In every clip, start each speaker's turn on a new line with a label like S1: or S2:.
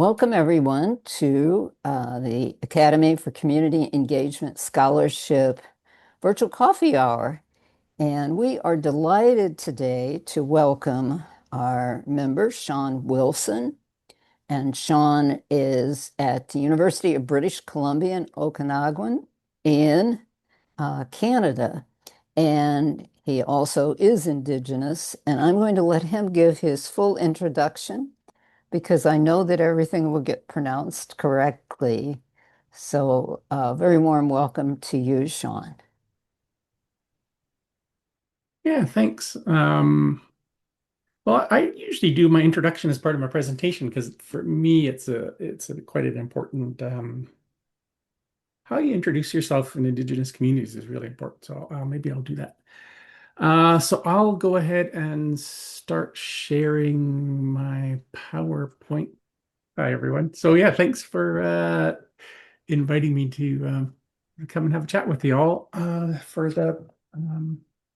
S1: Welcome, everyone, to the Academy for Community Engagement Scholarship Virtual Coffee Hour. And we are delighted today to welcome our member, Shawn Wilson. And Shawn is at the University of British Columbia in Okanagan in Canada. And he also is Indigenous. And I'm going to let him give his full introduction because I know that everything will get pronounced correctly. So, very warm welcome to you, Shawn.
S2: Yeah, thanks. Well, I usually do my introduction as part of my presentation because for me, it's quite an important how you introduce yourself in Indigenous communities is really important. So maybe I'll do that. So I'll go ahead and start sharing my PowerPoint. Hi, everyone. So yeah, thanks for inviting me to come and have a chat with you all for the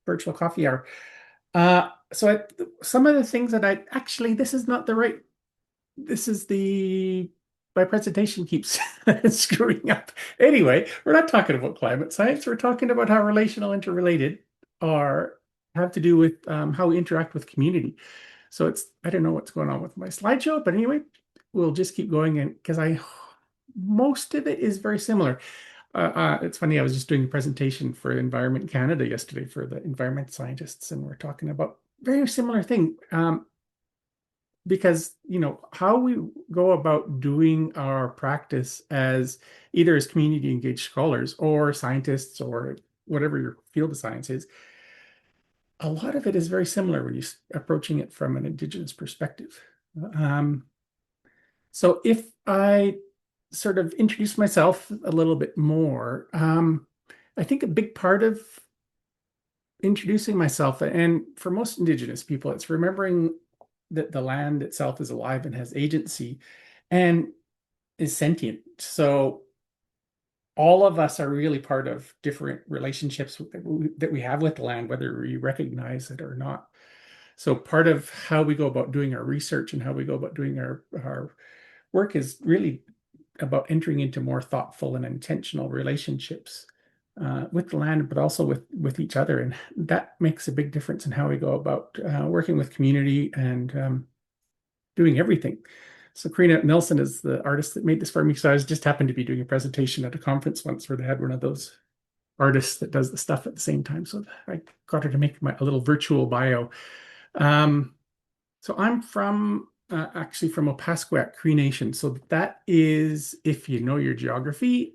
S2: virtual coffee hour. Some of the things that this is not the right, this is my presentation keeps screwing up. Anyway, we're not talking about climate science. We're talking about how relational interrelated are have to do with how we interact with community. So I don't know what's going on with my slideshow, but anyway, we'll just keep going and because most of it is very similar. It's funny, I was just doing a presentation for Environment Canada yesterday for the environment scientists, and we're talking about very similar thing. Because, how we go about doing our practice as either as community engaged scholars or scientists or whatever your field of science is, a lot of it is very similar when you're approaching it from an Indigenous perspective. Um, so if I sort of introduce myself a little bit more, I think a big part of introducing myself, and for most Indigenous people, it's remembering that the land itself is alive and has agency and is sentient. So all of us are really part of different relationships that we have with the land, whether we recognize it or not. So part of how we go about doing our research and how we go about doing our work is really about entering into more thoughtful and intentional relationships with the land, but also with each other. And that makes a big difference in how we go about working with community and doing everything. So Karina Nelson is the artist that made this for me. So I was just happened to be doing a presentation at a conference once where they had one of those artists that does the stuff at the same time. So I got her to make a little virtual bio. Um, so I'm from actually from Opaskwayak Cree Nation. So that is, if you know your geography,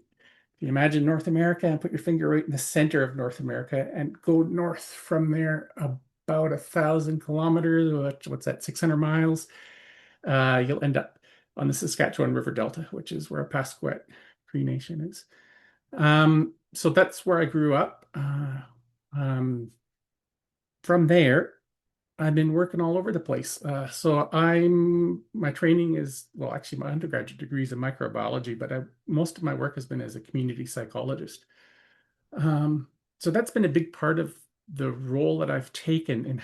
S2: if you imagine North America and put your finger right in the center of North America and go north from there about 1,000 kilometers, what's that, 600 miles, you'll end up on the Saskatchewan River Delta, which is where Opaskwayak Cree Nation is. So that's where I grew up. From there, I've been working all over the place. My training is, well, actually, my undergraduate degree is in microbiology, but most of my work has been as a community psychologist. Um, so that's been a big part of the role that I've taken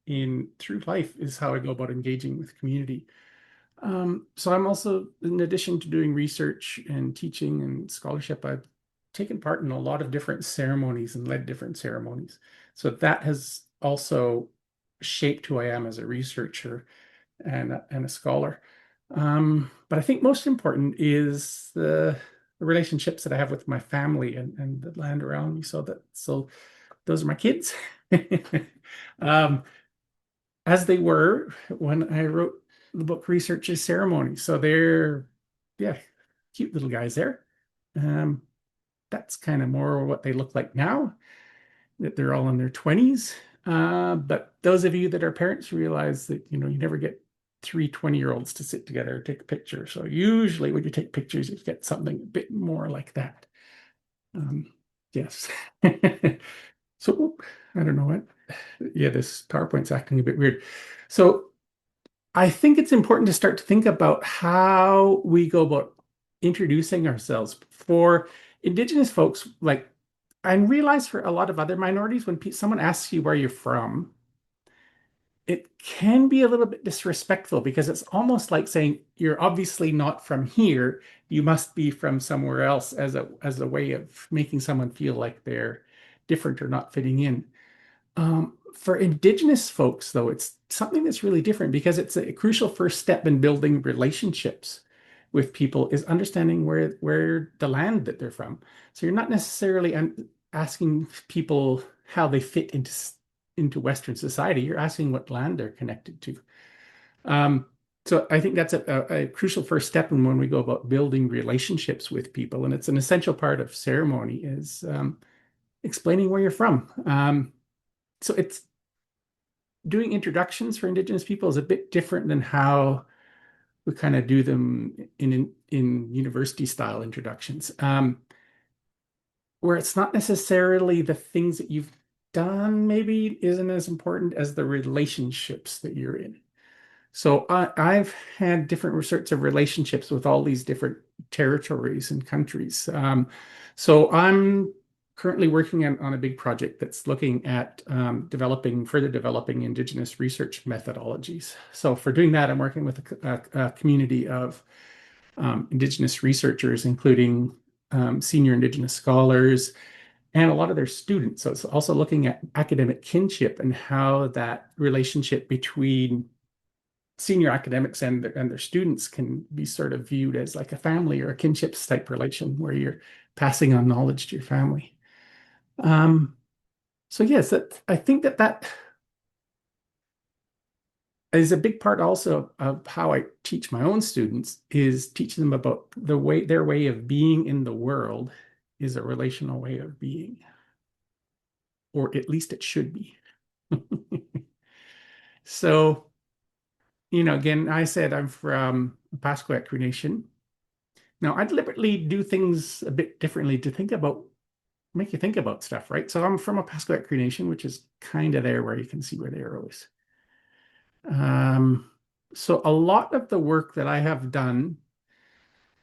S2: in through life is how I go about engaging with community. So I'm also, in addition to doing research and teaching and scholarship, I've taken part in a lot of different ceremonies and led different ceremonies. So that has also shaped who I am as a researcher and a scholar. But I think most important is the relationships that I have with my family and the land around me. So those are my kids. um, as they were when I wrote the book Research is Ceremony. So they're, yeah, cute little guys there. Um, that's kind of more what they look like now, that they're all in their 20s. But those of you that are parents realize that, you never get three 20-year-olds to sit together and take a picture. So usually when you take pictures, you get something a bit more like that. Yes. So I don't know what. Yeah, this PowerPoint's acting a bit weird. So I think it's important to start to think about how we go about introducing ourselves for Indigenous folks. Like, I realize for a lot of other minorities, when someone asks you where you're from, it can be a little bit disrespectful because it's almost like saying you're obviously not from here. You must be from somewhere else as a way of making someone feel like they're different or not fitting in. For Indigenous folks, though, it's something that's really different because it's a crucial first step in building relationships with people is understanding where the land that they're from. So you're not necessarily asking people how they fit into Western society. You're asking what land they're connected to. Um, so I think that's a crucial first step in when we go about building relationships with people, and it's an essential part of ceremony is explaining where you're from. So it's doing introductions for Indigenous people is a bit different than how we kind of do them in university style introductions, where it's not necessarily the things that you've done maybe isn't as important as the relationships that you're in. So I've had different sorts of relationships with all these different territories and countries. So I'm currently working on a big project that's looking at further developing Indigenous research methodologies. So for doing that, I'm working with a community of Indigenous researchers, including senior Indigenous scholars and a lot of their students. So it's also looking at academic kinship and how that relationship between senior academics and their students can be sort of viewed as like a family or a kinship type relation where you're passing on knowledge to your family. Um, so yes, I think that is a big part also of how I teach my own students is teaching them about their way of being in the world is a relational way of being, or at least it should be. So, again, I said I'm from Opaskwayak Cree Nation. Now, I deliberately do things a bit differently to make you think about stuff, right? So I'm from Opaskwayak Cree Nation, which is kind of there where you can see where the arrow is. So a lot of the work that I have done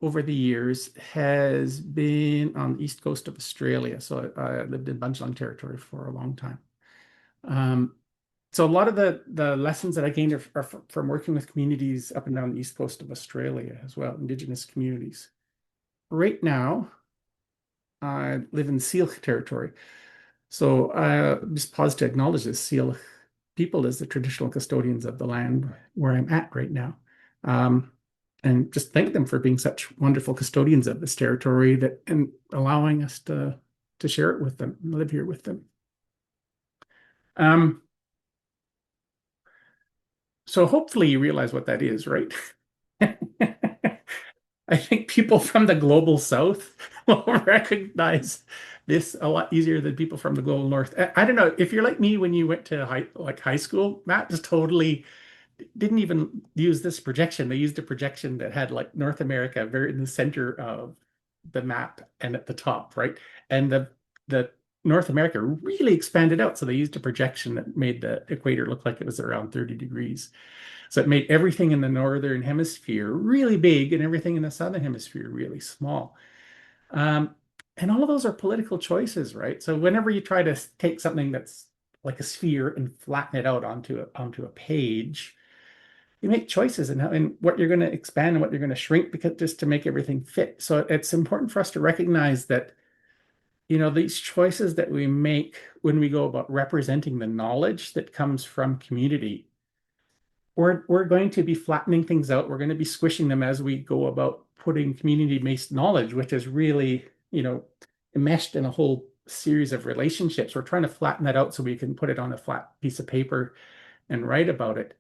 S2: over the years has been on the east coast of Australia. So I lived in Bundjalung territory for a long time. Um, so a lot of the lessons that I gained are from working with communities up and down the east coast of Australia as well, Indigenous communities. Right now, I live in Syilx territory. So just pause to acknowledge this. Syilx people as the traditional custodians of the land where I'm at right now. Um, and just thank them for being such wonderful custodians of this territory and allowing us to share it with them, live here with them. Um, so hopefully you realize what that is, right? I think people from the global south will recognize this a lot easier than people from the global north. I don't know if you're like me when you went to high school. Matt just totally didn't even use this projection. They used a projection that had like North America very in the center of the map and at the top, right? And the North America really expanded out. So they used a projection that made the equator look like it was around 30 degrees. So it made everything in the northern hemisphere really big and everything in the southern hemisphere really small. Um, and all of those are political choices, right? So whenever you try to take something that's like a sphere and flatten it out onto a page, you make choices and what you're going to expand and what you're going to shrink because just to make everything fit. So it's important for us to recognize that, these choices that we make when we go about representing the knowledge that comes from community, we're going to be flattening things out. We're going to be squishing them as we go about putting community-based knowledge, which is really, enmeshed in a whole series of relationships. We're trying to flatten that out so we can put it on a flat piece of paper and write about it.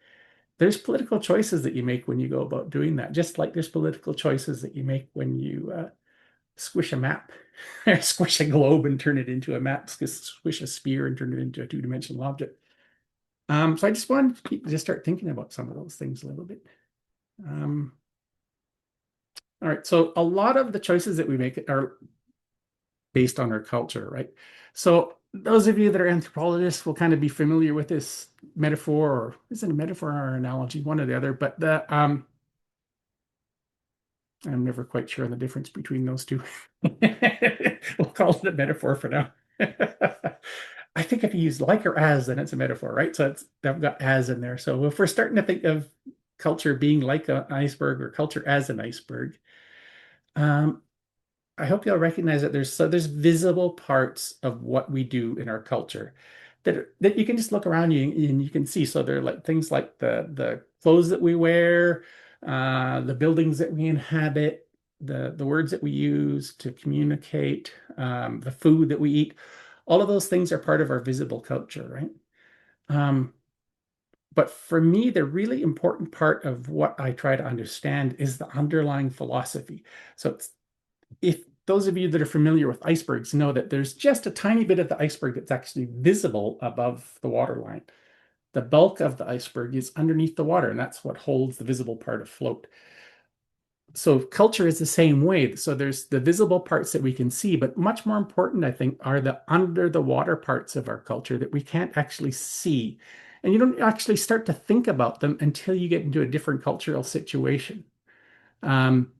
S2: There's political choices that you make when you go about doing that, just like there's political choices that you make when you squish a map, squish a globe and turn it into a map, squish a sphere and turn it into a two-dimensional object. So I just wanted people to start thinking about some of those things a little bit. Um, all right, so a lot of the choices that we make are based on our culture, right? So those of you that are anthropologists will kind of be familiar with this metaphor, or is it a metaphor or an analogy, one or the other, but I'm never quite sure the difference between those two. We'll call it a metaphor for now. I think if you use like or as, then it's a metaphor, right? So I've got as in there. So if we're starting to think of culture being like an iceberg or culture as an iceberg, um, I hope you'll recognize that there's visible parts of what we do in our culture that you can just look around you and you can see. So they're like things like the clothes that we wear, the buildings that we inhabit, the words that we use to communicate, the food that we eat. All of those things are part of our visible culture, right? Um, but for me, the really important part of what I try to understand is the underlying philosophy. So if those of you that are familiar with icebergs know that there's just a tiny bit of the iceberg that's actually visible above the waterline. The bulk of the iceberg is underneath the water, and that's what holds the visible part afloat. So culture is the same way. So there's the visible parts that we can see, but much more important, I think, are the under the water parts of our culture that we can't actually see. And you don't actually start to think about them until you get into a different cultural situation. Um,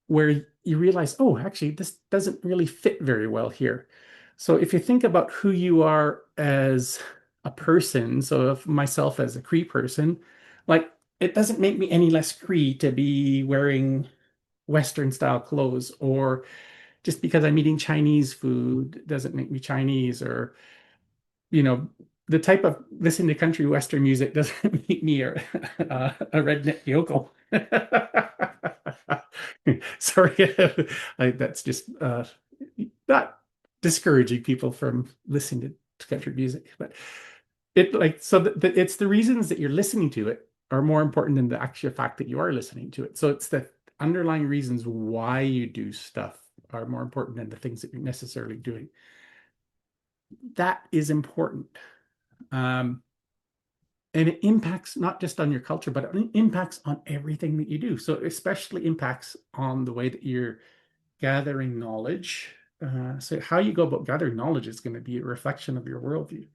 S2: where you realize, oh, actually, this doesn't really fit very well here. So if you think about who you are as a person, so if myself as a Cree person, like it doesn't make me any less Cree to be wearing Western style clothes, or just because I'm eating Chinese food doesn't make me Chinese, or you know, the type of listen to country Western music doesn't make me a redneck yokel. Sorry, that's just not discouraging people from listening to country music, but it like so that it's the reasons that you're listening to it are more important than the actual fact that you are listening to it. So it's the underlying reasons why you do stuff are more important than the things that you're necessarily doing. That is important. Um, and it impacts not just on your culture, but it impacts on everything that you do. So it especially impacts on the way that you're gathering knowledge. So how you go about gathering knowledge is going to be a reflection of your worldview.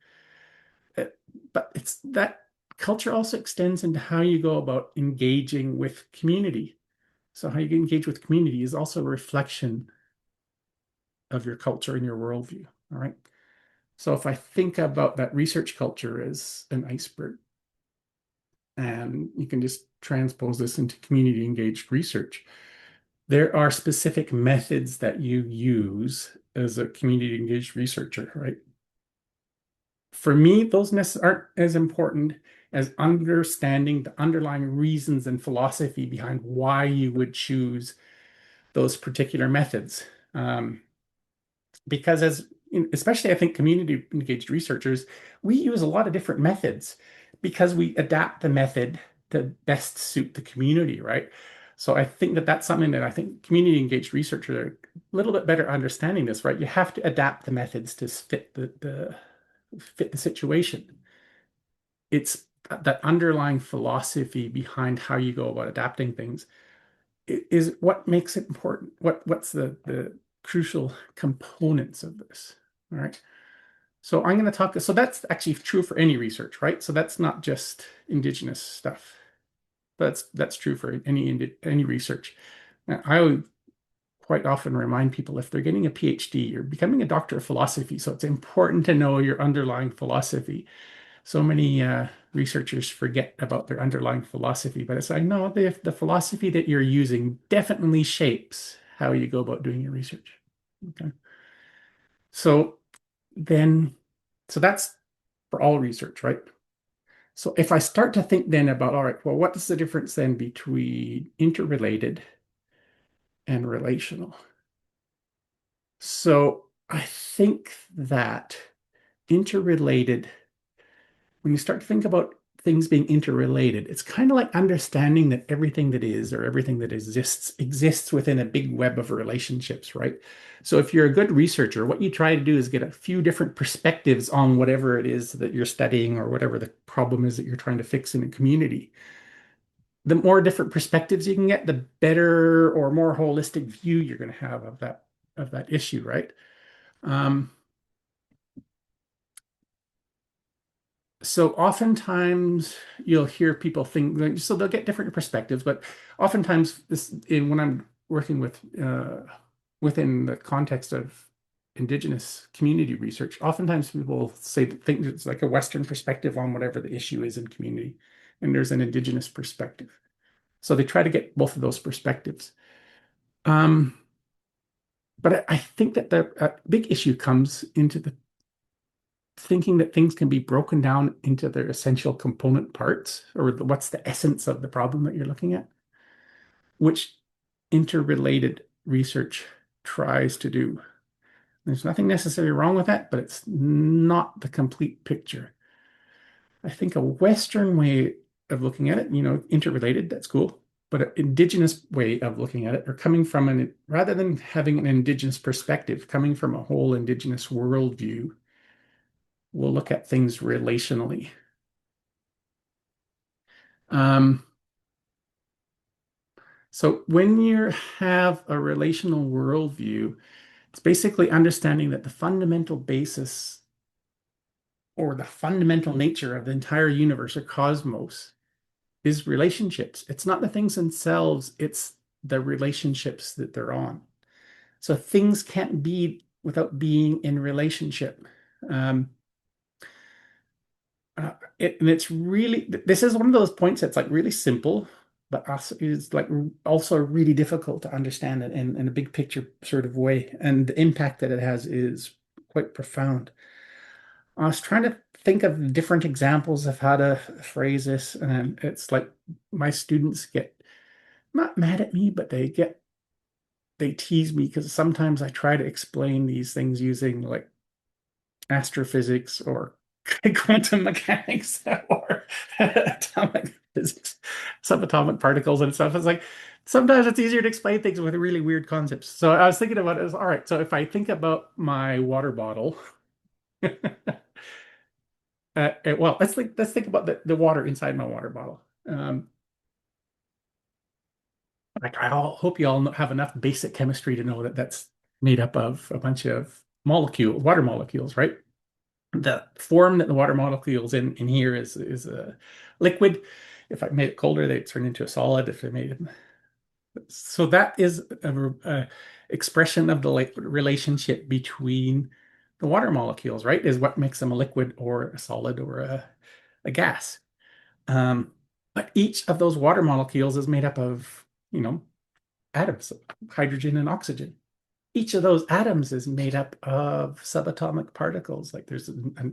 S2: Uh, But it's that culture also extends into how you go about engaging with community. So how you engage with community is also a reflection of your culture and your worldview. All right. So if I think about that research culture as an iceberg, and you can just transpose this into community engaged research. There are specific methods that you use as a community engaged researcher, right? For me, those aren't as important as understanding the underlying reasons and philosophy behind why you would choose those particular methods. Because especially I think community engaged researchers, we use a lot of different methods because we adapt the method to best suit the community, right? So I think that that's something that I think community engaged researchers are a little bit better understanding this, right? You have to adapt the methods to fit the situation. It's that underlying philosophy behind how you go about adapting things is what makes it important. What's the crucial components of this? All right. So I'm going to talk. So that's actually true for any research, right? So that's not just Indigenous stuff. That's true for any research. I would quite often remind people if they're getting a PhD, you're becoming a doctor of philosophy. So it's important to know your underlying philosophy. So many researchers forget about their underlying philosophy, but it's like, no, the philosophy that you're using definitely shapes how you go about doing your research. Okay. So then, so that's for all research, right? So if I start to think then about, all right, well, what is the difference then between interrelated and relational? So I think that interrelated when you start to think about things being interrelated, it's kind of like understanding that everything that is or everything that exists within a big web of relationships, right? So if you're a good researcher, what you try to do is get a few different perspectives on whatever it is that you're studying or whatever the problem is that you're trying to fix in a community. The more different perspectives you can get, the better or more holistic view you're going to have of that issue, right? Um, So oftentimes you'll hear people think like, so they'll get different perspectives, but oftentimes when I'm working with within the context of Indigenous community research, oftentimes people think it's like a Western perspective on whatever the issue is in community, and there's an Indigenous perspective. So they try to get both of those perspectives. Um, but I think that the big issue comes into the thinking that things can be broken down into their essential component parts, or what's the essence of the problem that you're looking at, which interrelated research tries to do. There's nothing necessarily wrong with that, but it's not the complete picture. I think a Western way of looking at it, interrelated, that's cool. But an Indigenous way of looking at it, or coming from rather than having an Indigenous perspective, coming from a whole Indigenous worldview, we'll look at things relationally. Um, so when you have a relational worldview, it's basically understanding that the fundamental basis or the fundamental nature of the entire universe or cosmos is relationships. It's not the things themselves, it's the relationships that they're on. So things can't be without being in relationship. Um, and it's really, this is one of those points that's like really simple, but is like also really difficult to understand it in a big picture sort of way. And the impact that it has is quite profound. I was trying to think of different examples of how to phrase this, and it's like my students get not mad at me, but they tease me because sometimes I try to explain these things using like astrophysics or quantum mechanics or atomic physics, subatomic particles and stuff. It's like sometimes it's easier to explain things with really weird concepts. So I was thinking about it as, all right, so if I think about my water bottle, well, let's think about the water inside my water bottle. Like I hope you all have enough basic chemistry to know that that's made up of a bunch of water molecules, right? The form that the water molecules in here is a liquid. If I made it colder, they'd turn into a solid. If they made it, so that is a expression of the relationship between the water molecules, right? Is what makes them a liquid or a solid or a gas. Um, but each of those water molecules is made up of, atoms, hydrogen and oxygen. Each of those atoms is made up of subatomic particles. Like there's a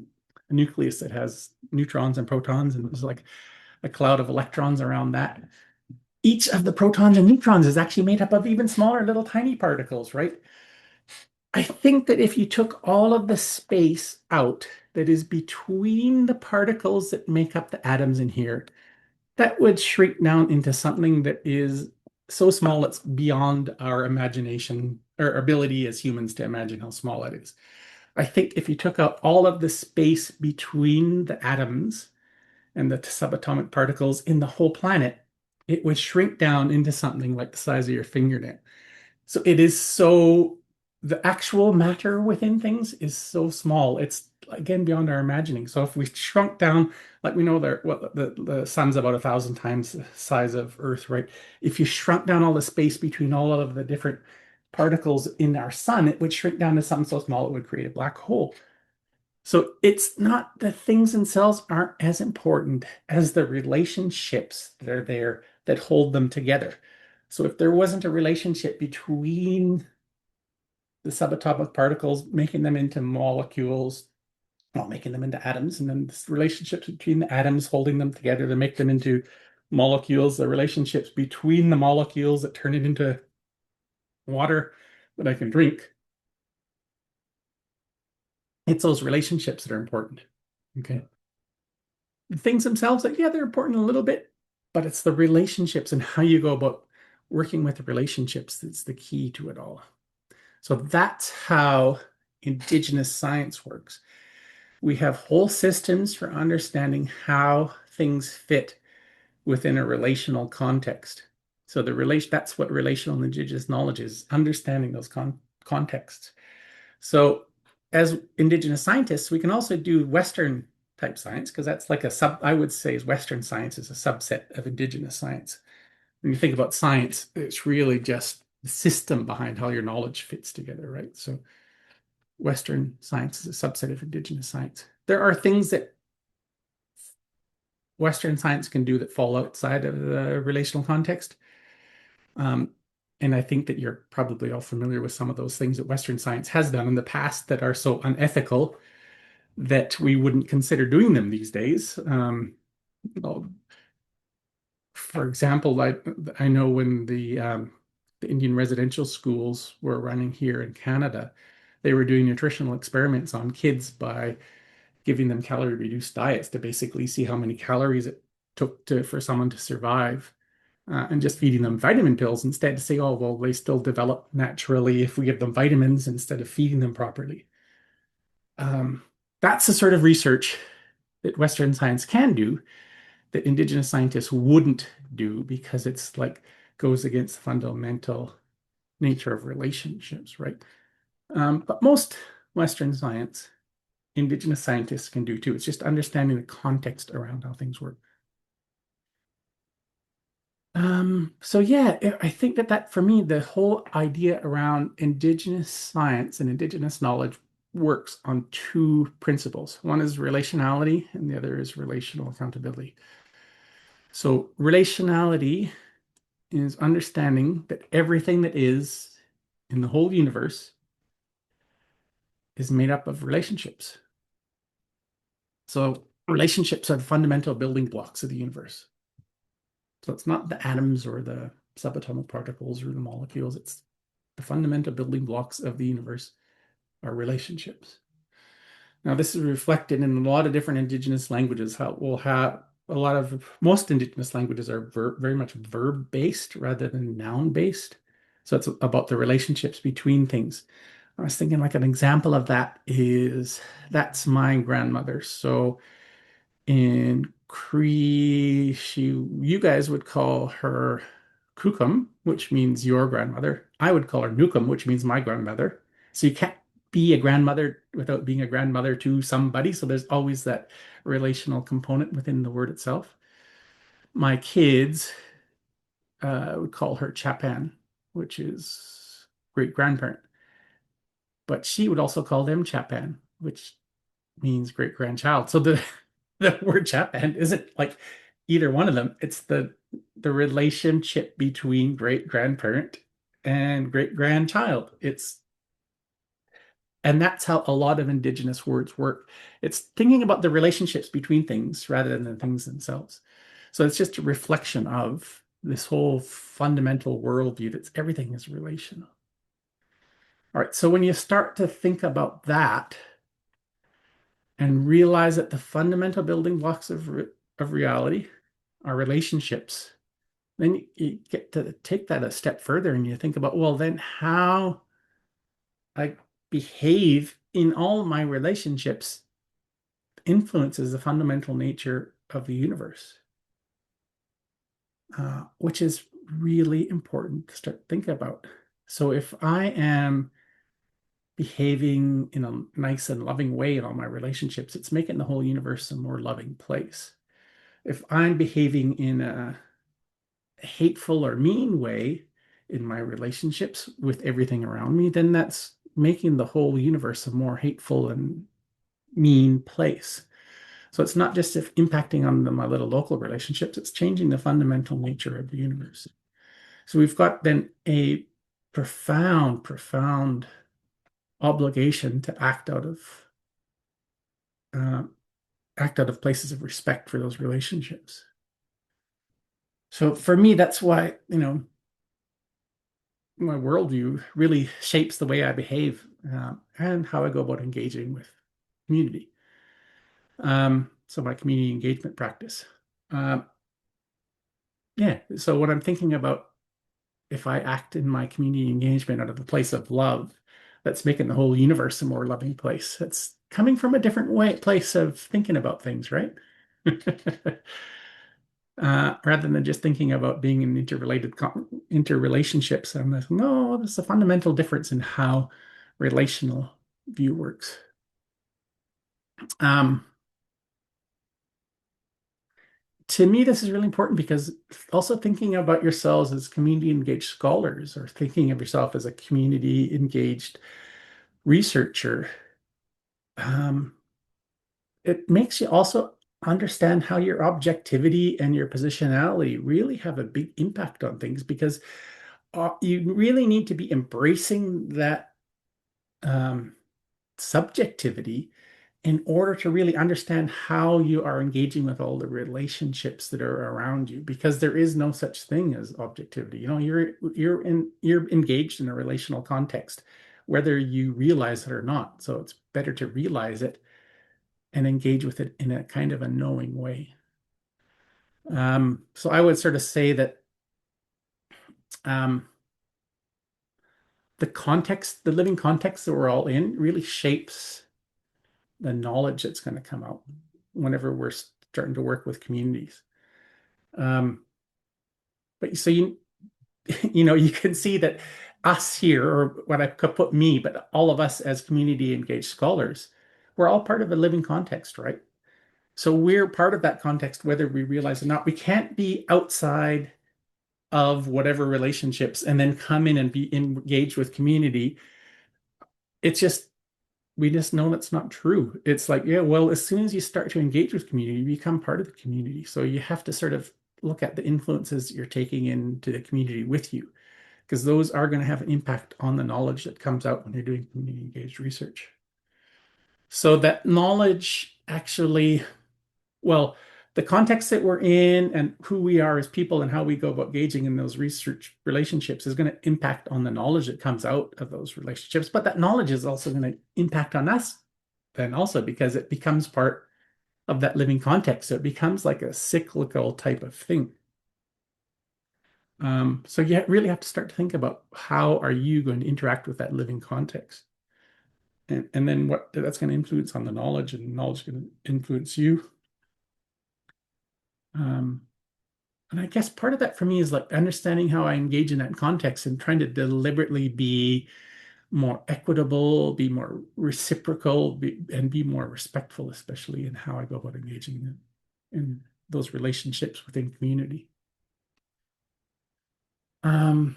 S2: nucleus that has neutrons and protons, and there's like a cloud of electrons around that. Each of the protons and neutrons is actually made up of even smaller little tiny particles, right? I think that if you took all of the space out that is between the particles that make up the atoms in here, that would shrink down into something that is so small it's beyond our imagination or ability as humans to imagine how small it is. I think if you took out all of the space between the atoms and the subatomic particles in the whole planet, it would shrink down into something like the size of your fingernail. So the actual matter within things is so small. It's again beyond our imagining. So if we shrunk down, like we know the sun's about 1,000 times the size of Earth, right? If you shrunk down all the space between all of the different particles in our sun, it would shrink down to something so small it would create a black hole. So it's not the things themselves aren't as important as the relationships that are there that hold them together. So if there wasn't a relationship between the subatomic particles, making them into molecules, well, making them into atoms, and then the relationships between the atoms holding them together to make them into molecules, the relationships between the molecules that turn it into water that I can drink. It's those relationships that are important. Okay. The things themselves, like, yeah, they're important a little bit, but it's the relationships and how you go about working with the relationships that's the key to it all. So that's how Indigenous science works. We have whole systems for understanding how things fit within a relational context. So that's what relational Indigenous knowledge is, understanding those contexts. So as Indigenous scientists, we can also do Western type science because that's like I would say Western science is a subset of Indigenous science. When you think about science, it's really just the system behind how your knowledge fits together, right? So Western science is a subset of Indigenous science. There are things that Western science can do that fall outside of the relational context. Um, and I think that you're probably all familiar with some of those things that Western science has done in the past that are so unethical that we wouldn't consider doing them these days. Well, for example, I know when the Indian residential schools were running here in Canada, they were doing nutritional experiments on kids by giving them calorie reduced diets to basically see how many calories it took for someone to survive, and just feeding them vitamin pills instead to say, oh, well, they still develop naturally if we give them vitamins instead of feeding them properly. Um, that's the sort of research that Western science can do that Indigenous scientists wouldn't do because it's like goes against the fundamental nature of relationships, right? But most Western science, Indigenous scientists can do too. It's just understanding the context around how things work. So yeah, I think that for me, the whole idea around Indigenous science and Indigenous knowledge works on two principles. One is relationality, and the other is relational accountability. So relationality is understanding that everything that is in the whole universe is made up of relationships. So relationships are the fundamental building blocks of the universe. So it's not the atoms or the subatomic particles or the molecules. It's the fundamental building blocks of the universe are relationships. Now, this is reflected in a lot of different Indigenous languages. How we'll have a lot of most Indigenous languages are very much verb based rather than noun based. So it's about the relationships between things. I was thinking like an example of that is that's my grandmother. So in Cree, you guys would call her Kukum, which means your grandmother. I would call her Nukum, which means my grandmother. So you can't be a grandmother without being a grandmother to somebody. So there's always that relational component within the word itself. My kids would call her Chapan, which is great grandparent. But she would also call them Chapan, which means great grandchild. So the word Chapan isn't like either one of them. It's the relationship between great grandparent and great grandchild. And that's how a lot of Indigenous words work. It's thinking about the relationships between things rather than the things themselves. So it's just a reflection of this whole fundamental worldview that everything is relational. All right, so when you start to think about that and realize that the fundamental building blocks of reality are relationships, then you get to take that a step further and you think about, well, then how I behave in all my relationships influences the fundamental nature of the universe, which is really important to start thinking about. So if I am behaving in a nice and loving way in all my relationships, it's making the whole universe a more loving place. If I'm behaving in a hateful or mean way in my relationships with everything around me, then that's making the whole universe a more hateful and mean place. So it's not just if impacting on my little local relationships, it's changing the fundamental nature of the universe. So we've got then a profound obligation to uh, act out of places of respect for those relationships. So for me, that's why, my worldview really shapes the way I behave, and how I go about engaging with community. So my community engagement practice. Um, yeah, so when I'm thinking about if I act in my community engagement out of a place of love, that's making the whole universe a more loving place. It's coming from a different place of thinking about things, right? Rather than just thinking about being in interrelationships. I'm like, no, there's a fundamental difference in how relational view works. Um, to me, this is really important because also thinking about yourselves as community engaged scholars or thinking of yourself as a community engaged researcher, um, it makes you also understand how your objectivity and your positionality really have a big impact on things because you really need to be embracing that um, subjectivity in order to really understand how you are engaging with all the relationships that are around you, because there is no such thing as objectivity. You're engaged in a relational context, whether you realize it or not. So it's better to realize it and engage with it in a kind of a knowing way. So I would sort of say that um, the context, the living context that we're all in, really shapes the knowledge that's going to come out whenever we're starting to work with communities. Um, but so you can see that us here, or what I could put me, but all of us as community engaged scholars, we're all part of a living context, right? So we're part of that context, whether we realize it or not. We can't be outside of whatever relationships and then come in and be engaged with community. It's just we just know that's not true. It's like, yeah, well, as soon as you start to engage with community, you become part of the community. So you have to sort of look at the influences you're taking into the community with you, because those are going to have an impact on the knowledge that comes out when you're doing community engaged research. So that knowledge actually, well, the context that we're in and who we are as people and how we go about engaging in those research relationships is going to impact on the knowledge that comes out of those relationships. But that knowledge is also going to impact on us then also, because it becomes part of that living context. So it becomes like a cyclical type of thing. So you really have to start to think about how are you going to interact with that living context, and then what that's going to influence on the knowledge, and knowledge is going to influence you. Um, And I guess part of that for me is like understanding how I engage in that context and trying to deliberately be more equitable, be more reciprocal, and be more respectful, especially in how I go about engaging in those relationships within community. Um,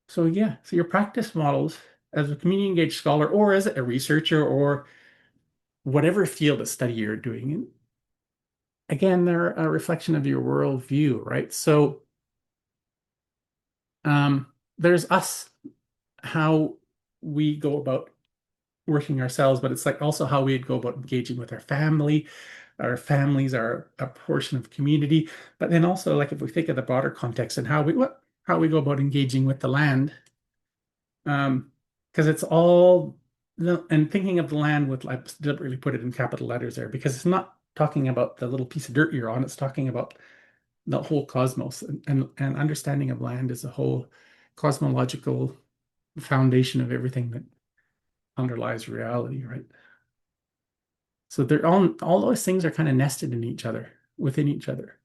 S2: so yeah, so your practice models as a community engaged scholar or as a researcher or whatever field of study you're doing, and again, they're a reflection of your worldview, right? So there's us, how we go about working ourselves, but it's like also how we'd go about engaging with our family. Our families are a portion of community, but then also like if we think of the broader context and how we go about engaging with the land, because it's all and thinking of the land with, I deliberately put it in capital letters there because it's not talking about the little piece of dirt you're on. It's talking about the whole cosmos, and understanding of land as a whole cosmological foundation of everything that underlies reality, right? So they're all those things are kind of nested in each other, within each other.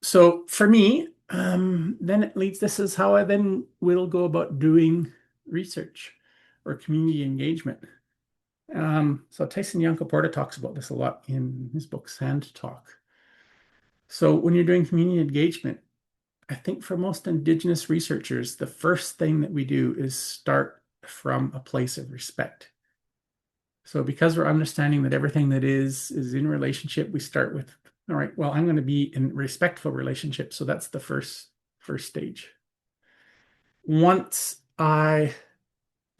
S2: So for me, then it leads, this is how I then will go about doing research or community engagement. So Tyson Yunkaporta talks about this a lot in his book, Sand Talk. So when you're doing community engagement, I think for most Indigenous researchers, the first thing that we do is start from a place of respect. So because we're understanding that everything that is in relationship, we start with, all right, well, I'm going to be in respectful relationship. So that's the first stage. Once I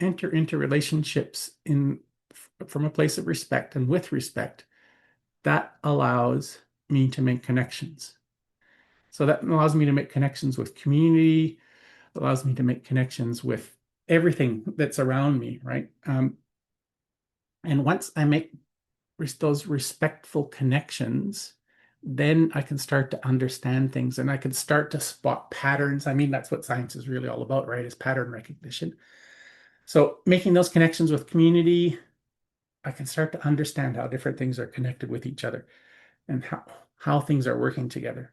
S2: enter into relationships from a place of respect and with respect, that allows me to make connections. So that allows me to make connections with community, allows me to make connections with everything that's around me, right? And once I make those respectful connections, then I can start to understand things and I can start to spot patterns. I mean, that's what science is really all about, right? Is pattern recognition. So making those connections with community, I can start to understand how different things are connected with each other and how things are working together.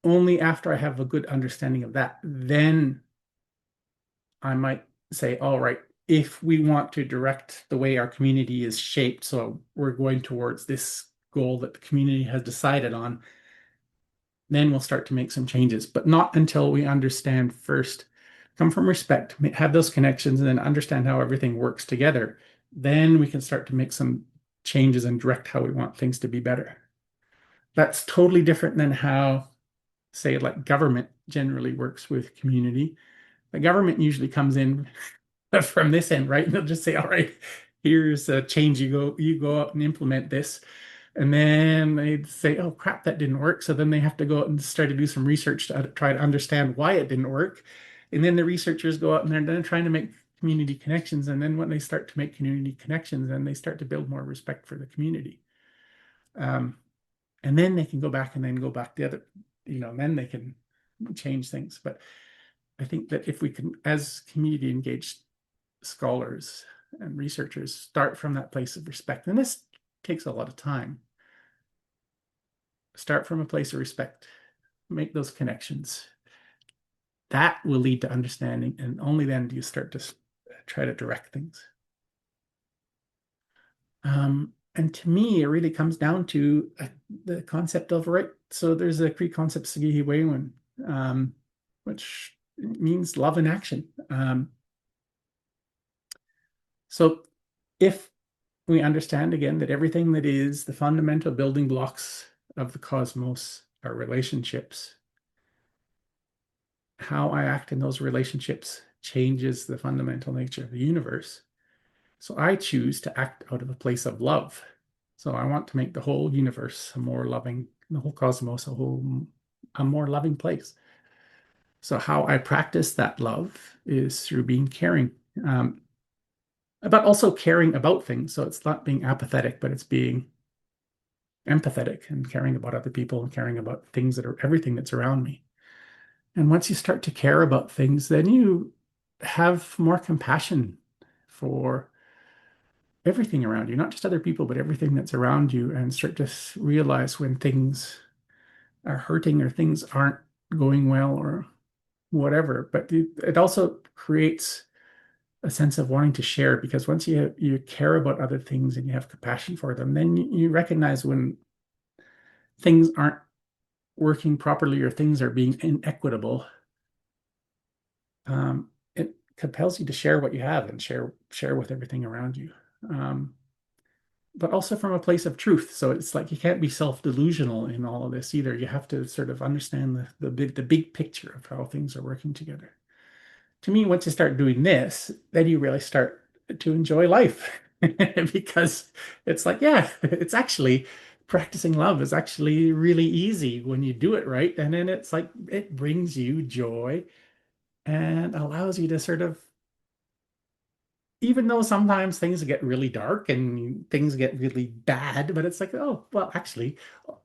S2: Only after I have a good understanding of that, then I might say, all right, if we want to direct the way our community is shaped, so we're going towards this goal that the community has decided on, then we'll start to make some changes, but not until we understand first, come from respect, have those connections, and then understand how everything works together. Then we can start to make some changes and direct how we want things to be better. That's totally different than how, say, like government generally works with community. The government usually comes in from this end, right? And they'll just say, all right, here's a change. You go out and implement this. And then they'd say, oh crap, that didn't work. So then they have to go out and start to do some research to try to understand why it didn't work. And then the researchers go out and they're then trying to make community connections. And then when they start to make community connections, then they start to build more respect for the community. Um, and then they can go back and then go back the other, and then they can change things. But I think that if we can, as community engaged scholars and researchers, start from that place of respect, and this takes a lot of time, start from a place of respect, make those connections. That will lead to understanding, and only then do you start to try to direct things. And to me, it really comes down to the concept of right. So there's a Cree concept, Sigihi which means love in action. So if we understand again that everything that is the fundamental building blocks of the cosmos are relationships, how I act in those relationships changes the fundamental nature of the universe. So I choose to act out of a place of love. So I want to make the whole universe a more loving, the whole cosmos a more loving place. So how I practice that love is through being caring, but also caring about things. So it's not being apathetic, but it's being empathetic and caring about other people and caring about things that are everything that's around me. And once you start to care about things, then you have more compassion for everything around you, not just other people, but everything that's around you, and start to realize when things are hurting or things aren't going well or whatever. But it also creates a sense of wanting to share, because once you care about other things and you have compassion for them, then you recognize when things aren't working properly or things are being inequitable. It compels you to share what you have and share with everything around you. But also from a place of truth. So it's like you can't be self-delusional in all of this either. You have to sort of understand the big picture of how things are working together. To me, once you start doing this, then you really start to enjoy life because it's like, yeah, it's actually practicing love is actually really easy when you do it right. And then it's like it brings you joy and allows you to sort of, even though sometimes things get really dark and things get really bad, but it's like, oh, well, actually, all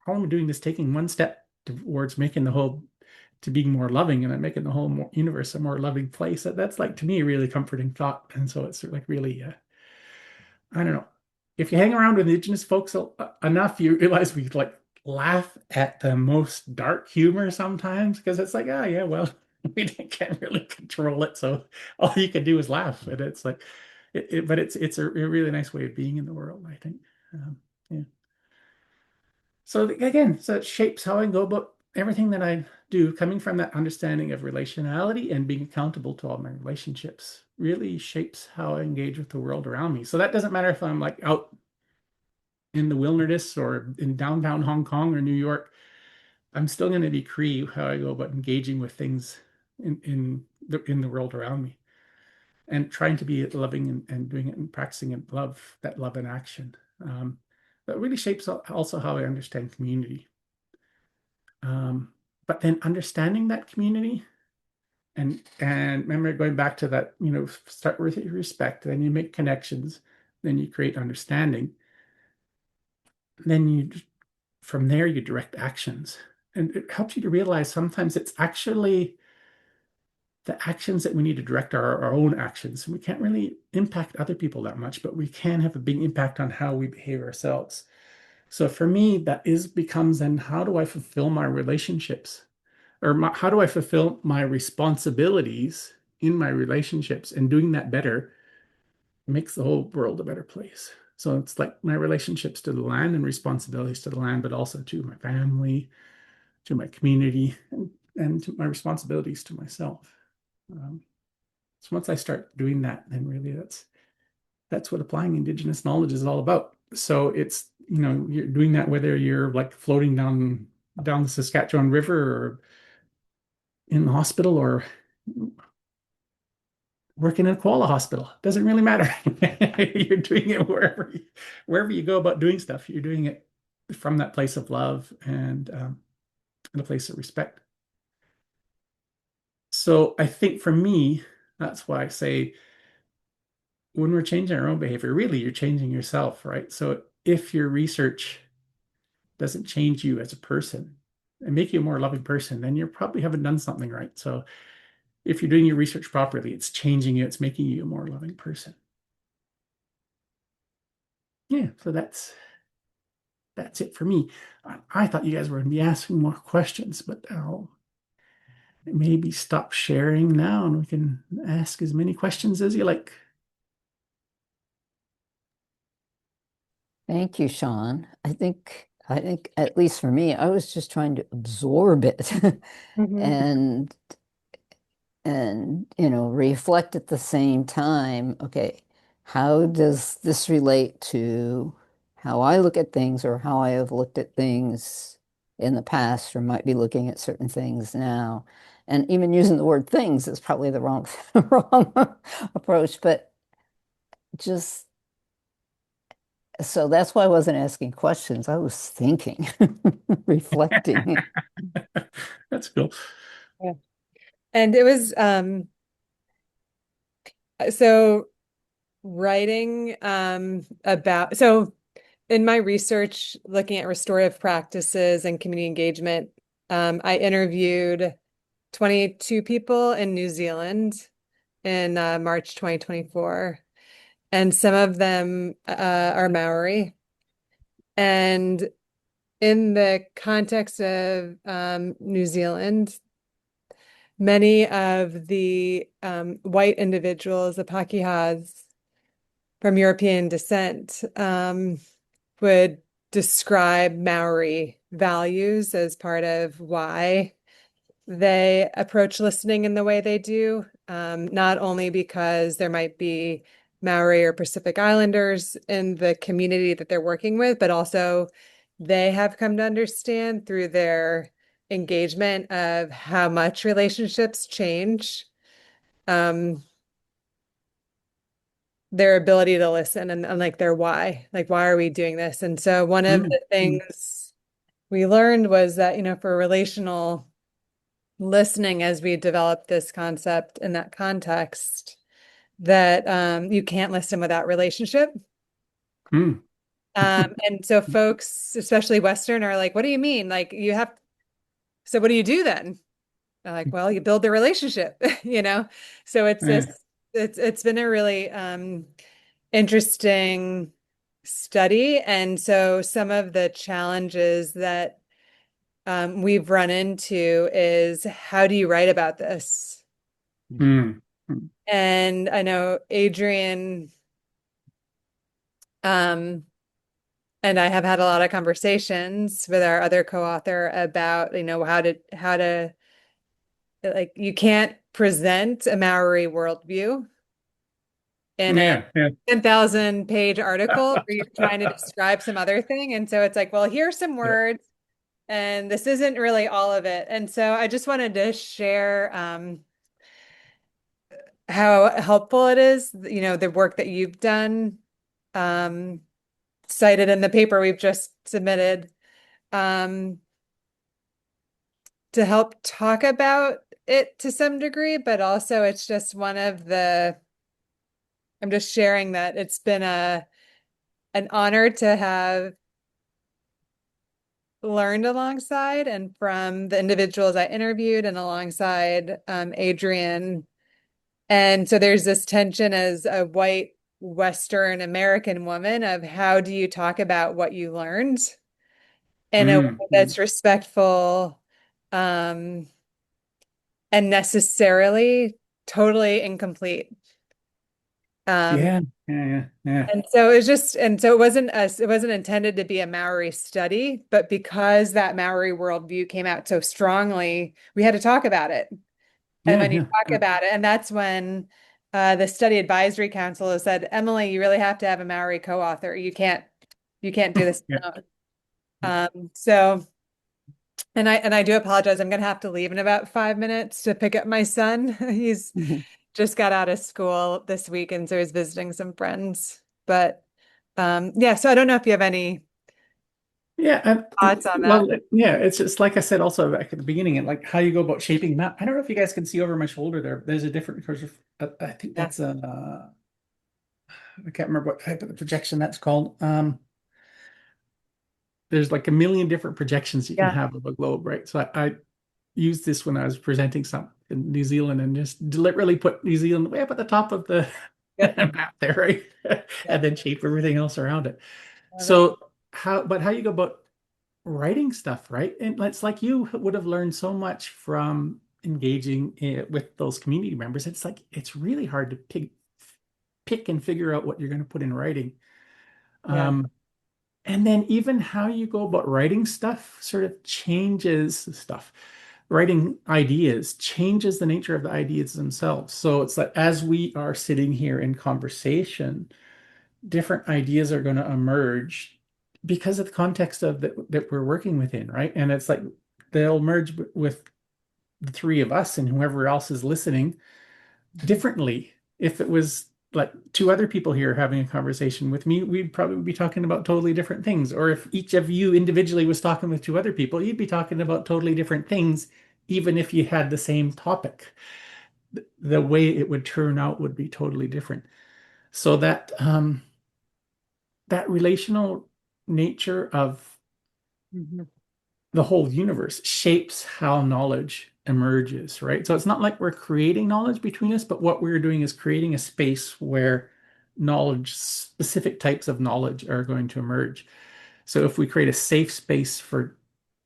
S2: I'm doing is taking one step towards making the whole, to being more loving, and I'm making the whole universe a more loving place. That's like, to me, a really comforting thought. And so it's like really, I don't know. If you hang around with Indigenous folks enough, you realize we like laugh at the most dark humor sometimes because it's like, oh, yeah, well, we can't really control it. So all you can do is laugh. And it's like, but it's a really nice way of being in the world, I think. Yeah. So again, so it shapes how I go about everything that I do, coming from that understanding of relationality and being accountable to all my relationships really shapes how I engage with the world around me. So that doesn't matter if I'm like out in the wilderness or in downtown Hong Kong or New York. I'm still going to be Cree how I go about engaging with things in the world around me, and trying to be loving and doing it and practicing it, that love in action. That really shapes also how I understand community. But then understanding that community, and remember going back to that, start with respect, then you make connections, then you create understanding, then from there you direct actions. And it helps you to realize sometimes it's actually the actions that we need to direct our own actions. We can't really impact other people that much, but we can have a big impact on how we behave ourselves. So for me, becomes then, how do I fulfill my relationships? Or how do I fulfill my responsibilities in my relationships? And doing that better makes the whole world a better place. So it's like my relationships to the land and responsibilities to the land, but also to my family, to my community, and to my responsibilities to myself. Um, so once I start doing that, then really that's what applying Indigenous knowledge is all about. So it's, you're doing that whether you're like floating down the Saskatchewan River or in the hospital or working in a koala hospital. Doesn't really matter. You're doing it wherever you go about doing stuff. You're doing it from that place of love and a place of respect. So I think for me, that's why I say when we're changing our own behavior, really you're changing yourself, right? So if your research doesn't change you as a person and make you a more loving person, then you probably haven't done something right. So if you're doing your research properly, it's changing you, it's making you a more loving person. Yeah, so that's it for me. I thought you guys were going to be asking more questions, but I'll maybe stop sharing now and we can ask as many questions as you like.
S1: Thank you, Shawn. I think at least for me, I was just trying to absorb it
S3: Mhm.
S1: and reflect at the same time. Okay, how does this relate to how I look at things or how I have looked at things in the past or might be looking at certain things now? And even using the word things is probably the wrong wrong approach, but just so that's why I wasn't asking questions. I was thinking, reflecting.
S2: That's cool.
S3: Yeah. And it was so writing about so in my research looking at restorative practices and community engagement, I interviewed 22 people in New Zealand in March 2024, and some of them are Maori. And in the context of New Zealand, many of the white individuals, the Pakihas from European descent, would describe Maori values as part of why they approach listening in the way they do, not only because there might be Maori or Pacific Islanders in the community that they're working with, but also they have come to understand through their engagement of how much relationships change, um, their ability to listen and like their why, like why are we doing this? And so one of
S2: Mm,
S3: the
S2: mm,
S3: things we learned was that, for relational listening as we developed this concept in that context, that you can't listen without relationship.
S2: mm.
S3: And so folks, especially Western, are like, what do you mean? Like you have, so what do you do then? They're like, well, you build the relationship, you know? So it's this,
S2: Yeah.
S3: it's been a really interesting study. And so some of the challenges that we've run into is how do you write about this?
S2: Mm, mm.
S3: And I know Adrian um, and I have had a lot of conversations with our other co-author about, how to like you can't present a Maori worldview in a
S2: Yeah, yeah.
S3: 10,000 page article where you're trying to describe some other thing. And so it's like, well, here's some
S2: Yeah.
S3: words, and this isn't really all of it. And so I just wanted to share how helpful it is, the work that you've done, um, cited in the paper we've just submitted, um, to help talk about it to some degree, but also it's just I'm just sharing that it's been an honor to have learned alongside and from the individuals I interviewed and alongside Adrian. And so there's this tension as a white Western American woman of how do you talk about what you learned in a way
S2: Mm, mm.
S3: that's respectful, um, and necessarily totally incomplete. Um,
S2: Yeah, yeah, yeah, yeah.
S3: and so it was just, and so it wasn't intended to be a Maori study, but because that Maori worldview came out so strongly, we had to talk about it. And
S2: Yeah,
S3: when you
S2: yeah,
S3: talk
S2: yeah.
S3: about it, and that's when the Study Advisory Council has said, Emily, you really have to have a Maori co-author. You can't do this
S2: Yeah,
S3: alone.
S2: yeah.
S3: So, and I do apologize. I'm going to have to leave in about 5 minutes to pick up my son. He's
S1: Mhm.
S3: just got out of school this week, and so he's visiting some friends. But yeah, so I don't know if you have any
S2: Yeah,
S3: thoughts on that.
S2: well, yeah, it's just like I said also back at the beginning, and like how you go about shaping a map. I don't know if you guys can see over my shoulder there. There's a different because I think
S3: Yeah.
S2: that's a I can't remember what type of the projection that's called. There's like a million different projections you can
S3: Yeah.
S2: have of a globe, right? So I used this when I was presenting something in New Zealand and just deliberately put New Zealand way up at the top of the
S3: Yep.
S2: map there, right? And
S3: Yep.
S2: then shape everything else around it.
S3: Love it.
S2: So how you go about writing stuff, right? And it's like you would have learned so much from engaging with those community members. It's like it's really hard to pick and figure out what you're going to put in writing.
S3: Yeah.
S2: Um, and then even how you go about writing stuff sort of changes stuff. Writing ideas changes the nature of the ideas themselves. So it's like as we are sitting here in conversation, different ideas are going to emerge because of the context of that we're working within, right? And it's like they'll merge with the three of us and whoever else is listening differently. If it was like two other people here having a conversation with me, we'd probably be talking about totally different things. Or if each of you individually was talking with two other people, you'd be talking about totally different things, even if you had the same topic. The way it would turn out would be totally different. So that relational nature of
S3: Mhm.
S2: the whole universe shapes how knowledge emerges, right? So it's not like we're creating knowledge between us, but what we're doing is creating a space where knowledge, specific types of knowledge are going to emerge. So if we create a safe space for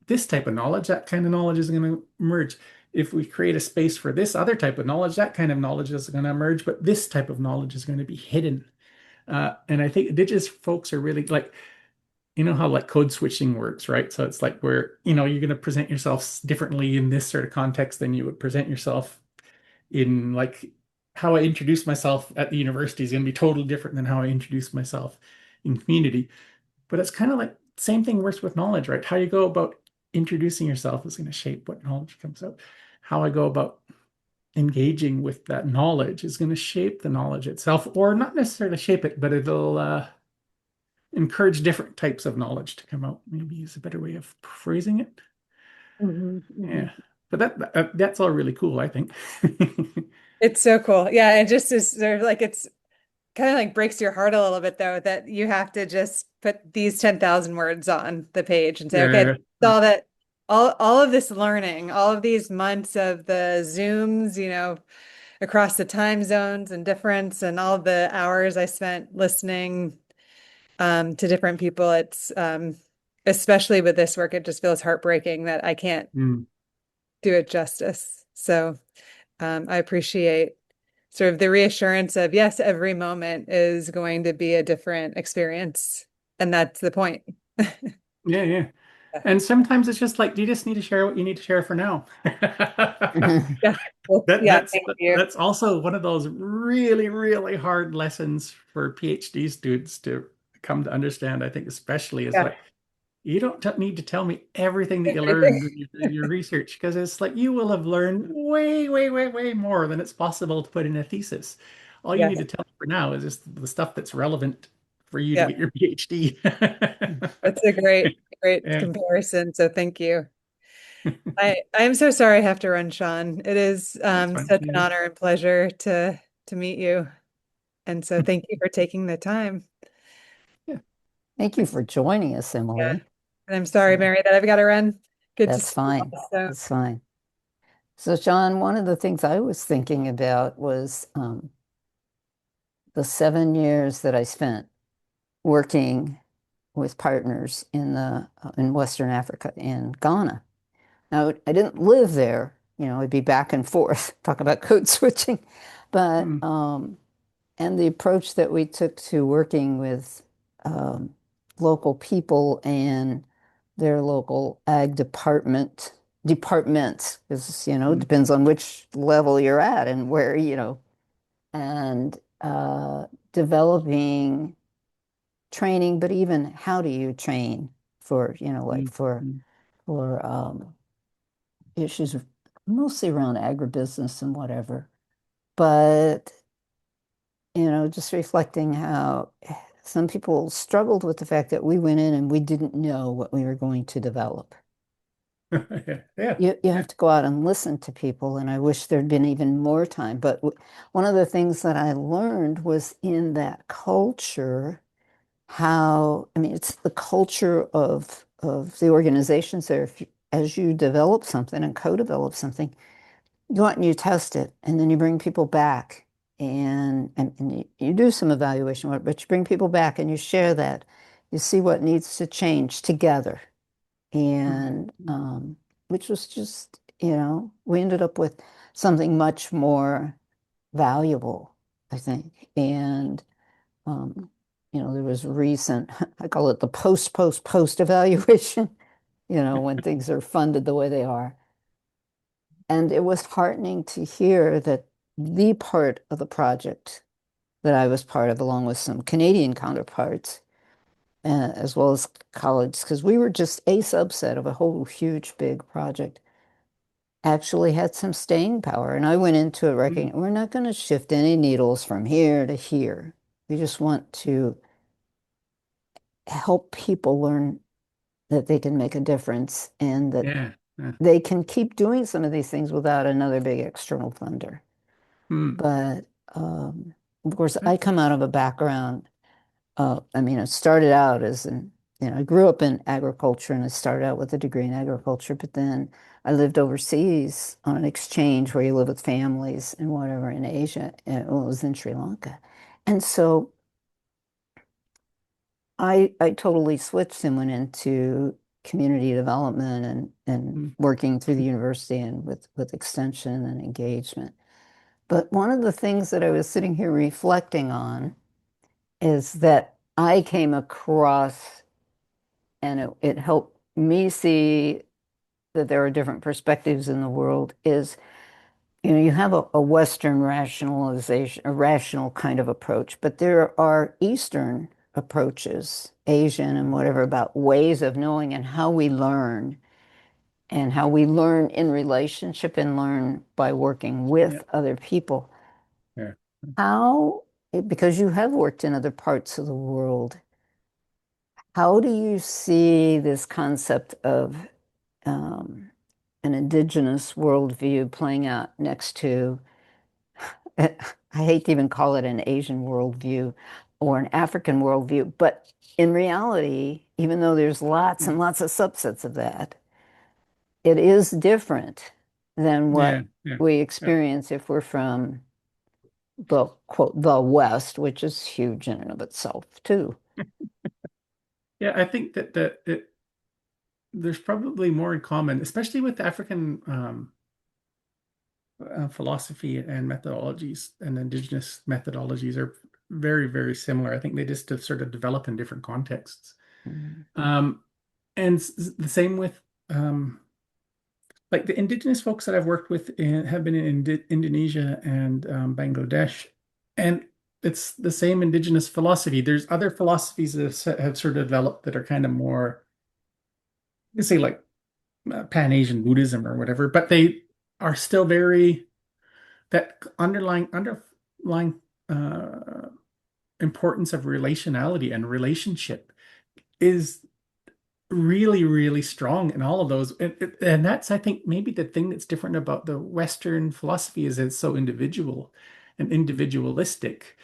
S2: this type of knowledge, that kind of knowledge is going to emerge. If we create a space for this other type of knowledge, that kind of knowledge is going to emerge, but this type of knowledge is going to be hidden. And I think Indigenous folks are really like, you know how like code switching works, right? So it's like where, you're going to present yourself differently in this sort of context than you would present yourself in like how I introduce myself at the university is going to be totally different than how I introduce myself in community. But it's kind of like same thing works with knowledge, right? How you go about introducing yourself is going to shape what knowledge comes out. How I go about engaging with that knowledge is going to shape the knowledge itself, or not necessarily shape it, but it'll encourage different types of knowledge to come out. Maybe is a better way of phrasing it.
S3: Mhm.
S2: Yeah,
S3: Mhm.
S2: but that's all really cool, I think.
S3: It's so cool. Yeah, it just is sort of like it's kind of like breaks your heart a little bit though that you have to just put these 10,000 words on the page and say, okay,
S2: Yeah,
S3: all that all of this learning, all of these months of the Zooms, across the time zones and difference and all the hours I spent listening to different people, it's especially with this work, it just feels heartbreaking that I can't
S2: mm,
S3: do it justice. So I appreciate sort of the reassurance of yes, every moment is going to be a different experience. And that's the point.
S2: yeah, yeah. And sometimes it's just like you just need to share what you need to share for now.
S1: Mhm.
S3: Yeah. Well,
S2: That
S3: yeah,
S2: that's
S3: thank you.
S2: that's also one of those really, really hard lessons for PhD students to come to understand, I think, especially is
S3: Yeah.
S2: like you don't need to tell me everything that you
S3: Everything.
S2: learned in your research because it's like you will have learned way, way, way, way more than it's possible to put in a thesis. All you need
S3: Yes.
S2: to tell me for now is just the stuff that's relevant for you to
S3: Yeah.
S2: get your PhD.
S3: That's a great
S2: Yeah,
S3: comparison. So thank you. I am so sorry I have to run, Shawn. It is
S2: that's fine.
S3: such an
S2: Yeah.
S3: honor and pleasure to meet you. And so thank you for taking the time.
S2: Yeah,
S1: Thank you for joining us,
S3: Yeah.
S1: Emily.
S3: And I'm sorry,
S1: So
S3: Mary, that I've got to run. Good to
S1: that's
S3: see you
S1: fine.
S3: also.
S1: That's fine. So, Shawn, one of the things I was thinking about was the 7 years that I spent working with partners in Western Africa, in Ghana. Now, I didn't live there, I'd be back and forth, talk about code switching, but
S2: Mm,
S1: and the approach that we took to working with um, local people and their local ag departments, because it
S2: Mm.
S1: depends on which level you're at and where, and developing training, but even how do you train for, like
S2: Mm.
S1: for
S2: Mm.
S1: for issues mostly around agribusiness and whatever. But, just reflecting how some people struggled with the fact that we went in and we didn't know what we were going to develop.
S2: Yeah, yeah,
S1: You
S2: yeah.
S1: have to go out and listen to people, and I wish there'd been even more time. But one of the things that I learned was in that culture, how, I mean, it's the culture of the organizations there. As you develop something and co-develop something, you go out and you test it, and then you bring people back, and you do some evaluation work, but you bring people back and you share that. You see what needs to change together.
S2: Mm.
S1: And
S2: Mm.
S1: which was just, we ended up with something much more valuable, I think. And um, there was recent, I call it the post evaluation, when things are funded the way they are. And it was heartening to hear that the part of the project that I was part of, along with some Canadian counterparts, as well as colleagues, because we were just a subset of a whole huge, big project, actually had some staying power. And I went into it
S2: Mm.
S1: recognizing we're not going to shift any needles from here to here. We just want to help people learn that they can make a difference and that
S2: Yeah, yeah.
S1: they can keep doing some of these things without another big external funder.
S2: Mm.
S1: But of course, I come out of a background. I mean, it started out as I grew up in agriculture and I started out with a degree in agriculture, but then I lived overseas on an exchange where you live with families and whatever in Asia, and it was in Sri Lanka. And so I totally switched and went into community development and
S2: Mm.
S1: working through the university and with extension and engagement. But one of the things that I was sitting here reflecting on is that I came across, and it helped me see that there are different perspectives in the world, is, you have a Western rationalization, a rational kind of approach, but there are Eastern approaches, Asian and whatever, about ways of knowing and how we learn in relationship and learn by working
S2: Yeah,
S1: with other people.
S2: yeah.
S1: How, because you have worked in other parts of the world, how do you see this concept of um, an indigenous worldview playing out next to, I hate to even call it an Asian worldview or an African worldview, but in reality, even though there's lots
S2: Mm.
S1: and lots of subsets of that, it is different than
S2: Yeah,
S1: what
S2: yeah,
S1: we
S2: yeah.
S1: experience if we're from the quote, the West, which is huge in and of itself, too.
S2: Yeah, I think that there's probably more in common, especially with African philosophy and methodologies, and indigenous methodologies are very, very similar. I think they just have sort of developed in different contexts.
S1: Mm.
S2: Um, and the same with like the indigenous folks that I've worked with have been in Indonesia and Bangladesh, and it's the same indigenous philosophy. There's other philosophies that have sort of developed that are kind of more, you say, like Pan-Asian Buddhism or whatever, but they are still very that underlying uh, importance of relationality and relationship is really, really strong in all of those. And that's, I think, maybe the thing that's different about the Western philosophy is it's so individual and individualistic,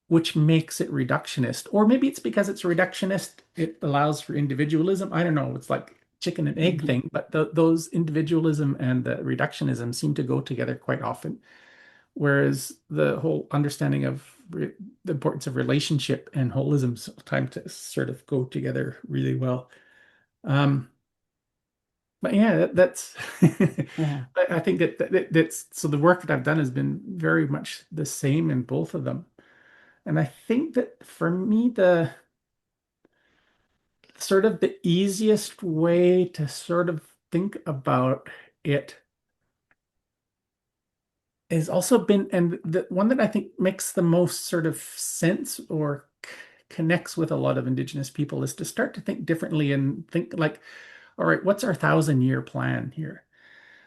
S2: which makes it reductionist. Or maybe it's because it's reductionist, it allows for individualism. I don't know. It's like chicken and egg
S1: Mhm.
S2: thing, but those individualism and the reductionism seem to go together quite often. Whereas the whole understanding of the importance of relationship and holism sometimes to sort of go together really well. Um, but yeah, that's
S1: Yeah.
S2: I think that's so the work that I've done has been very much the same in both of them. And I think that for me, the sort of the easiest way to sort of think about it has also been, and the one that I think makes the most sort of sense or connects with a lot of Indigenous people is to start to think differently and think like, all right, what's our 1,000-year plan here?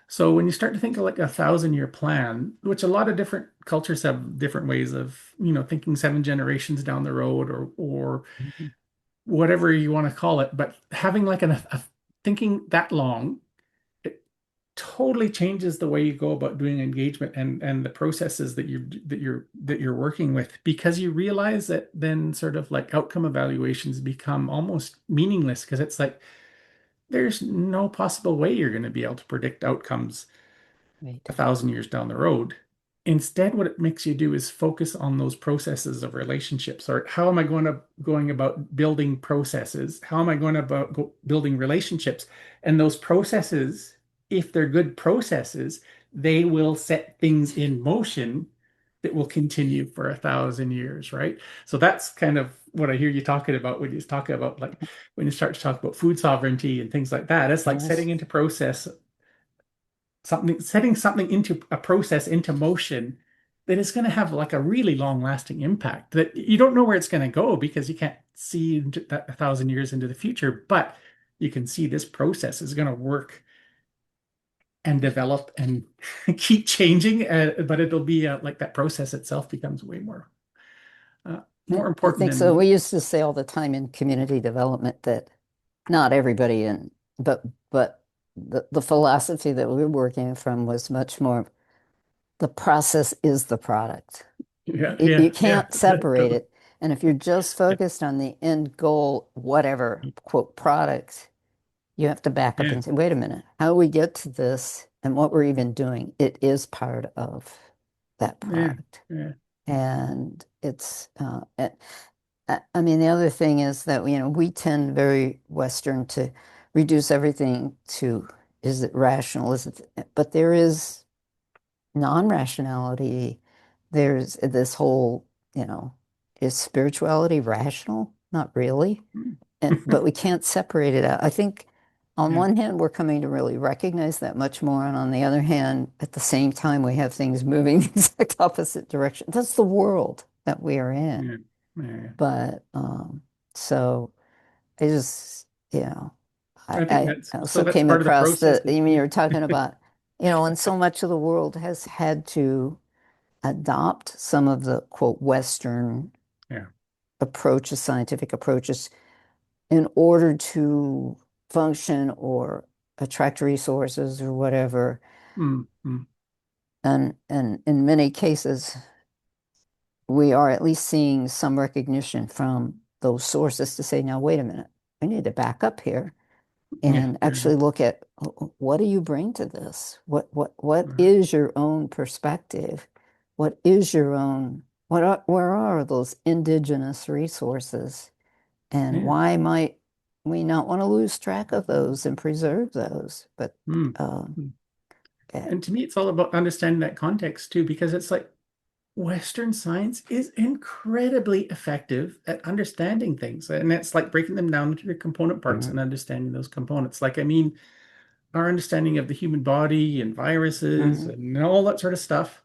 S2: So when you start to think of like a 1,000-year plan, which a lot of different cultures have different ways of, thinking 7 generations down the road or
S1: Mhm.
S2: whatever you want to call it, but having like thinking that long, it totally changes the way you go about doing engagement and the processes that you're working with, because you realize that then sort of like outcome evaluations become almost meaningless, because it's like there's no possible way you're going to be able to predict outcomes
S1: Right.
S2: 1,000 years down the road. Instead, what it makes you do is focus on those processes of relationships. Or how am I going about building processes? How am I going about building relationships? And those processes, if they're good processes, they will set things in motion that will continue for 1,000 years, right? So that's kind of what I hear you talking about when you talk about like when you start to talk about food sovereignty and things like that. It's like
S1: Yes.
S2: setting into process something, setting something into a process into motion that is going to have like a really long lasting impact that you don't know where it's going to go because you can't see that 1,000 years into the future, but you can see this process is going to work and develop and keep changing. But it'll be like that process itself becomes way more
S1: I
S2: important
S1: think so.
S2: than,
S1: We used to say all the time in community development that not everybody in, but the philosophy that we were working from was much more the process is the product.
S2: yeah,
S1: You
S2: yeah, yeah,
S1: can't separate it. And if you're just focused on the end goal, whatever, quote, product, you have to back up
S2: yeah,
S1: and say, wait a minute, how we get to this and what we're even doing, it is part of that
S2: yeah,
S1: product.
S2: yeah,
S1: And it's, I mean, the other thing is that, we tend very Western to reduce everything to, is it rational? But there is non-rationality. There's this whole, is spirituality rational? Not really. But we can't separate it out. I think on
S2: yeah,
S1: one hand, we're coming to really recognize that much more. And on the other hand, at the same time, we have things moving the exact opposite direction. That's the world that we are in.
S2: yeah, yeah.
S1: But so I just,
S2: I think
S1: I
S2: so
S1: also
S2: that's
S1: came
S2: part of the
S1: across
S2: process.
S1: that, you were talking about, and so much of the world has had to adopt some of the quote Western
S2: Yeah.
S1: approaches, scientific approaches, in order to function or attract resources or whatever.
S2: Mm, mm.
S1: And in many cases, we are at least seeing some recognition from those sources to say, now, wait a minute, we need to back up here
S2: Yeah,
S1: and
S2: yeah,
S1: actually look at what do you bring to this? What
S2: uh,
S1: is your own perspective? What is your own, where are those indigenous resources? And
S2: yeah.
S1: why might we not want to lose track of those and preserve those? But
S2: Mm,
S1: um,
S2: mm.
S1: eh,
S2: And to me, it's all about understanding that context too, because it's like Western science is incredibly effective at understanding things. And it's like breaking them down into their component parts
S1: mhm,
S2: and understanding those components. Like, I mean, our understanding of the human body and viruses
S1: mhm.
S2: and all that sort of stuff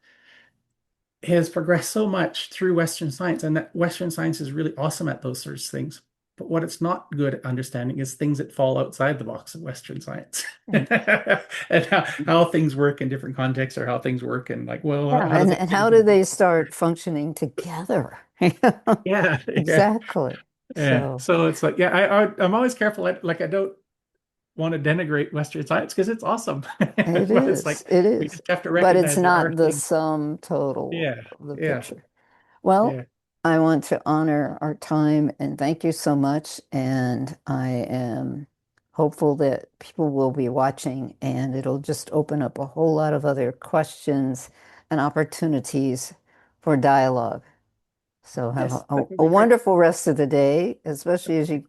S2: has progressed so much through Western science, and that Western science is really awesome at those sorts of things. But what it's not good at understanding is things that fall outside the box of Western science
S1: And
S2: and how things work in different contexts, or how things work, and like, well,
S1: yeah,
S2: how does that
S1: and
S2: fit
S1: how
S2: into
S1: do
S2: the
S1: they
S2: big
S1: start functioning together?
S2: yeah, yeah,
S1: Exactly.
S2: yeah.
S1: So
S2: So it's like, yeah, I'm always careful. I don't want to denigrate Western science because it's awesome,
S1: it
S2: but it's like
S1: is, it
S2: we
S1: is,
S2: just have to
S1: but it's
S2: recognize there are
S1: not the
S2: things.
S1: sum total
S2: Yeah,
S1: of the
S2: yeah,
S1: picture. Well,
S2: yeah.
S1: I want to honor our time and thank you so much. And I am hopeful that people will be watching and it'll just open up a whole lot of other questions and opportunities for dialogue. So have
S2: Yes, that would
S1: a
S2: be great.
S1: wonderful rest of the day, especially as you,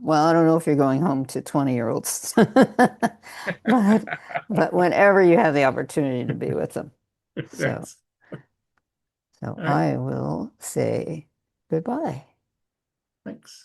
S1: well, I don't know if you're going home to 20-year-olds, but whenever you have the opportunity to be with them. So.
S2: Yes.
S1: So
S2: All right.
S1: I will say goodbye.
S2: Thanks.